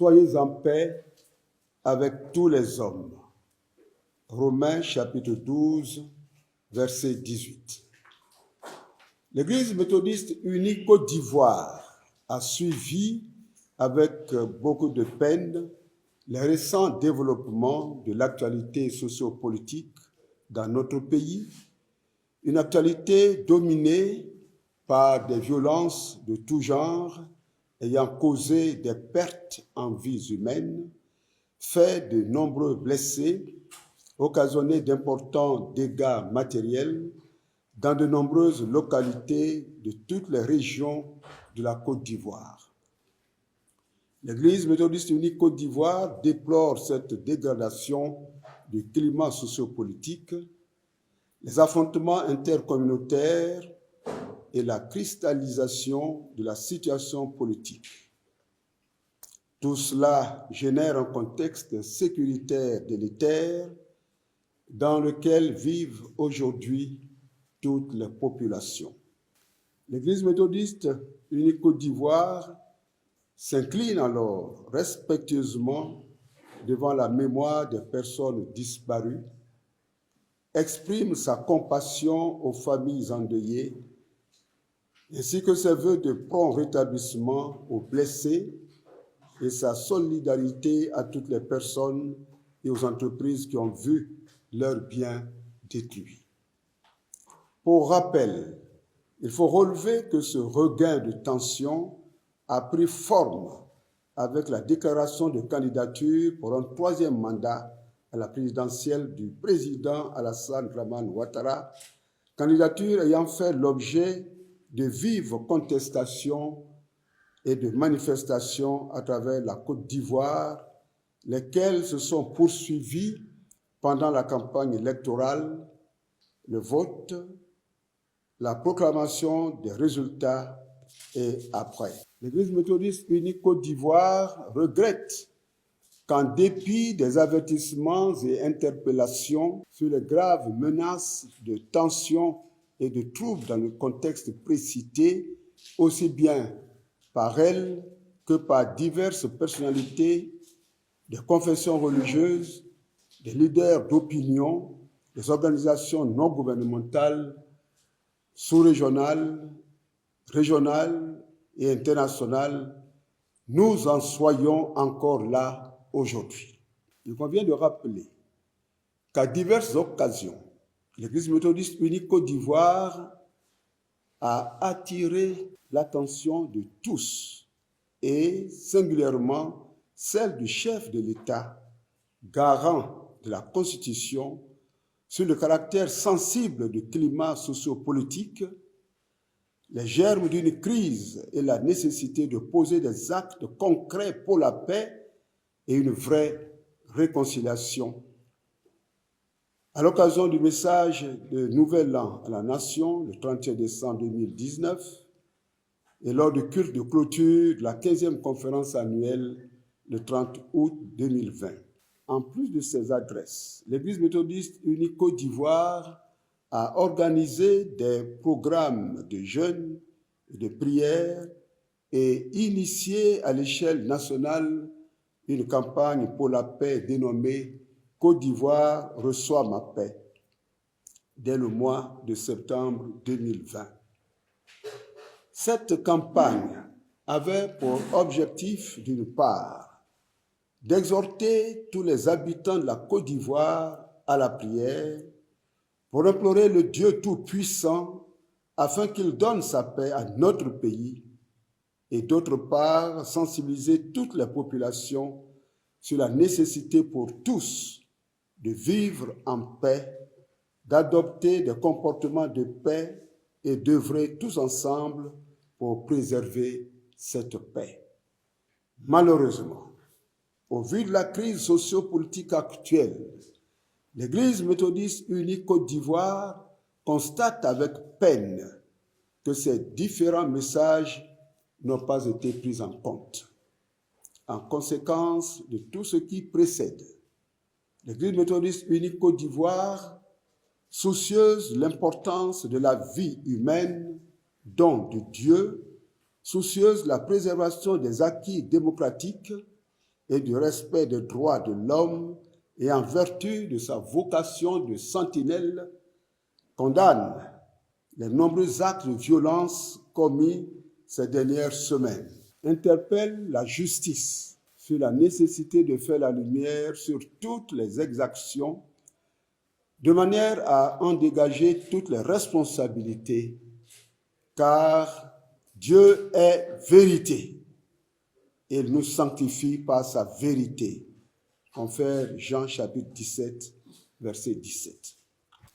Soyez en paix avec tous les hommes. Romains chapitre 12, verset 18. L'Église méthodiste unie Côte d'Ivoire a suivi avec beaucoup de peine les récents développements de l'actualité sociopolitique dans notre pays, une actualité dominée par des violences de tout genre ayant causé des pertes en vies humaines, fait de nombreux blessés, occasionné d'importants dégâts matériels dans de nombreuses localités de toutes les régions de la Côte d'Ivoire. L'Église méthodiste unie Côte d'Ivoire déplore cette dégradation du climat sociopolitique, les affrontements intercommunautaires et la cristallisation de la situation politique. Tout cela génère un contexte sécuritaire délétère dans lequel vivent aujourd'hui toutes les populations. L'Église méthodiste unie Côte d'Ivoire s'incline alors respectueusement devant la mémoire des personnes disparues, exprime sa compassion aux familles endeuillées, ainsi que ses vœux de prompt rétablissement aux blessés et sa solidarité à toutes les personnes et aux entreprises qui ont vu leurs biens détruits. Pour rappel, il faut relever que ce regain de tension a pris forme avec la déclaration de candidature pour un troisième mandat à la présidentielle du président Alassane Dramane Ouattara, candidature ayant fait l'objet de vives contestations et de manifestations à travers la Côte d'Ivoire, lesquelles se sont poursuivies pendant la campagne électorale, le vote, la proclamation des résultats et après. L'Église méthodiste unie Côte d'Ivoire regrette qu'en dépit des avertissements et interpellations sur les graves menaces de tensions et de troubles dans le contexte précité, aussi bien par elle que par diverses personnalités des confessions religieuses, des leaders d'opinion, des organisations non gouvernementales, sous-régionales, régionales et internationales, nous en soyons encore là aujourd'hui. Il convient de rappeler qu'à diverses occasions, l'Église méthodiste unie Côte d'Ivoire a attiré l'attention de tous et singulièrement celle du chef de l'État, garant de la Constitution, sur le caractère sensible du climat sociopolitique, les germes d'une crise et la nécessité de poser des actes concrets pour la paix et une vraie réconciliation. À l'occasion du message de Nouvel An à la Nation, le 31 décembre 2019, et lors du culte de clôture de la 15e conférence annuelle le 30 août 2020. En plus de ces adresses, l'Église méthodiste unie Côte d'Ivoire a organisé des programmes de jeûne et de prière et initié à l'échelle nationale une campagne pour la paix dénommée Côte d'Ivoire reçoit ma paix dès le mois de septembre 2020. Cette campagne avait pour objectif, d'une part, d'exhorter tous les habitants de la Côte d'Ivoire à la prière pour implorer le Dieu Tout-Puissant afin qu'il donne sa paix à notre pays et d'autre part, sensibiliser toutes les populations sur la nécessité pour tous de vivre en paix, d'adopter des comportements de paix et d'œuvrer tous ensemble pour préserver cette paix. Malheureusement, au vu de la crise sociopolitique actuelle, l'Église méthodiste unie Côte d'Ivoire constate avec peine que ces différents messages n'ont pas été pris en compte. En conséquence de tout ce qui précède, l'Église méthodiste unie Côte d'Ivoire, soucieuse de l'importance de la vie humaine, don de Dieu, soucieuse de la préservation des acquis démocratiques et du respect des droits de l'homme et en vertu de sa vocation de sentinelle, condamne les nombreux actes de violence commis ces dernières semaines, interpelle la justice sur la nécessité de faire la lumière sur toutes les exactions de manière à en dégager toutes les responsabilités, car Dieu est vérité et il nous sanctifie par sa vérité. Confère Jean chapitre 17, verset 17.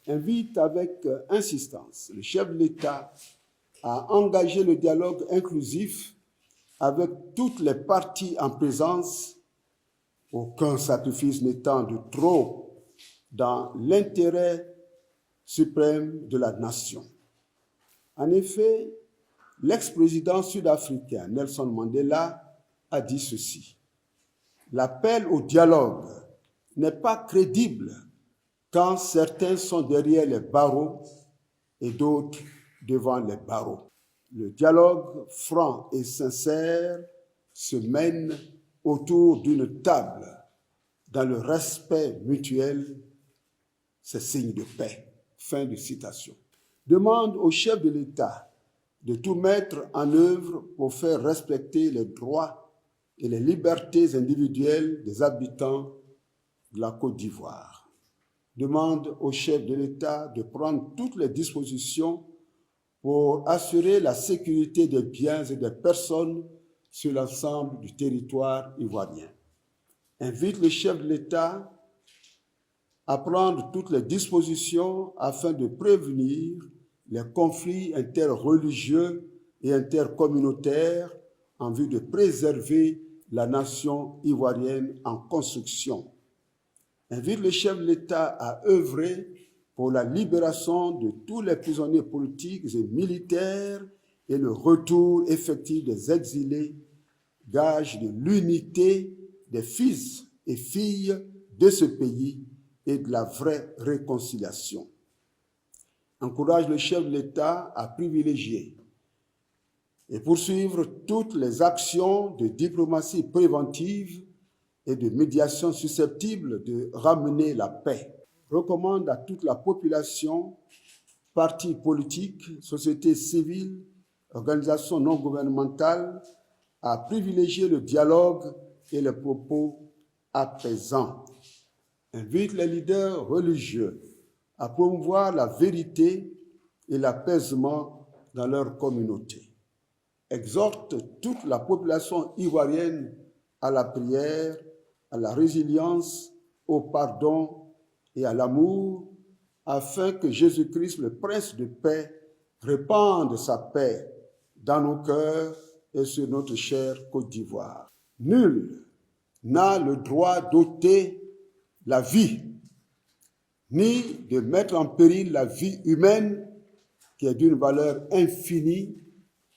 Invite avec insistance le chef de l'État à engager le dialogue inclusif avec toutes les parties en présence, aucun sacrifice n'étant de trop dans l'intérêt suprême de la nation. En effet, l'ex-président sud-africain Nelson Mandela a dit ceci: l'appel au dialogue n'est pas crédible quand certains sont derrière les barreaux et d'autres devant les barreaux. Le dialogue franc et sincère se mène autour d'une table dans le respect mutuel. C'est signe de paix. Fin de citation. Demande au chef de l'État de tout mettre en œuvre pour faire respecter les droits et les libertés individuelles des habitants de la Côte d'Ivoire. Demande au chef de l'État de prendre toutes les dispositions pour assurer la sécurité des biens et des personnes sur l'ensemble du territoire ivoirien. Invite le chef de l'État à prendre toutes les dispositions afin de prévenir les conflits interreligieux et intercommunautaires en vue de préserver la nation ivoirienne en construction. Invite le chef de l'État à œuvrer pour la libération de tous les prisonniers politiques et militaires et le retour effectif des exilés, gage de l'unité des fils et filles de ce pays et de la vraie réconciliation. Encourage le chef de l'État à privilégier et poursuivre toutes les actions de diplomatie préventive et de médiation susceptibles de ramener la paix. Recommande à toute la population, partis politiques, sociétés civiles, organisations non gouvernementales, à privilégier le dialogue et les propos apaisants. Invite les leaders religieux à promouvoir la vérité et l'apaisement dans leur communauté. Exhorte toute la population ivoirienne à la prière, à la résilience, au pardon et à l'amour, afin que Jésus-Christ, le Prince de paix, répande sa paix dans nos cœurs et sur notre chère Côte d'Ivoire. Nul n'a le droit d'ôter la vie, ni de mettre en péril la vie humaine qui est d'une valeur infinie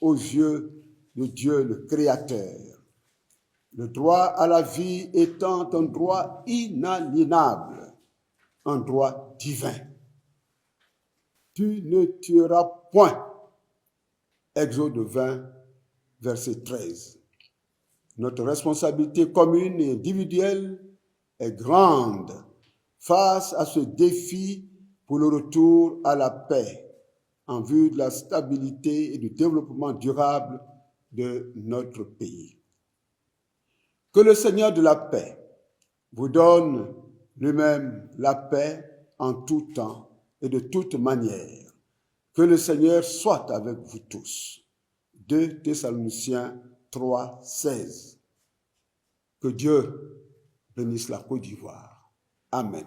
aux yeux de Dieu le Créateur. Le droit à la vie étant un droit inaliénable, un droit divin. Tu ne tueras point. Exode 20, verset 13. Notre responsabilité commune et individuelle est grande face à ce défi pour le retour à la paix en vue de la stabilité et du développement durable de notre pays. Que le Seigneur de la paix vous donne lui-même la paix en tout temps et de toute manière. Que le Seigneur soit avec vous tous. 2 Thessaloniciens 3, 16. Que Dieu bénisse la Côte d'Ivoire. Amen.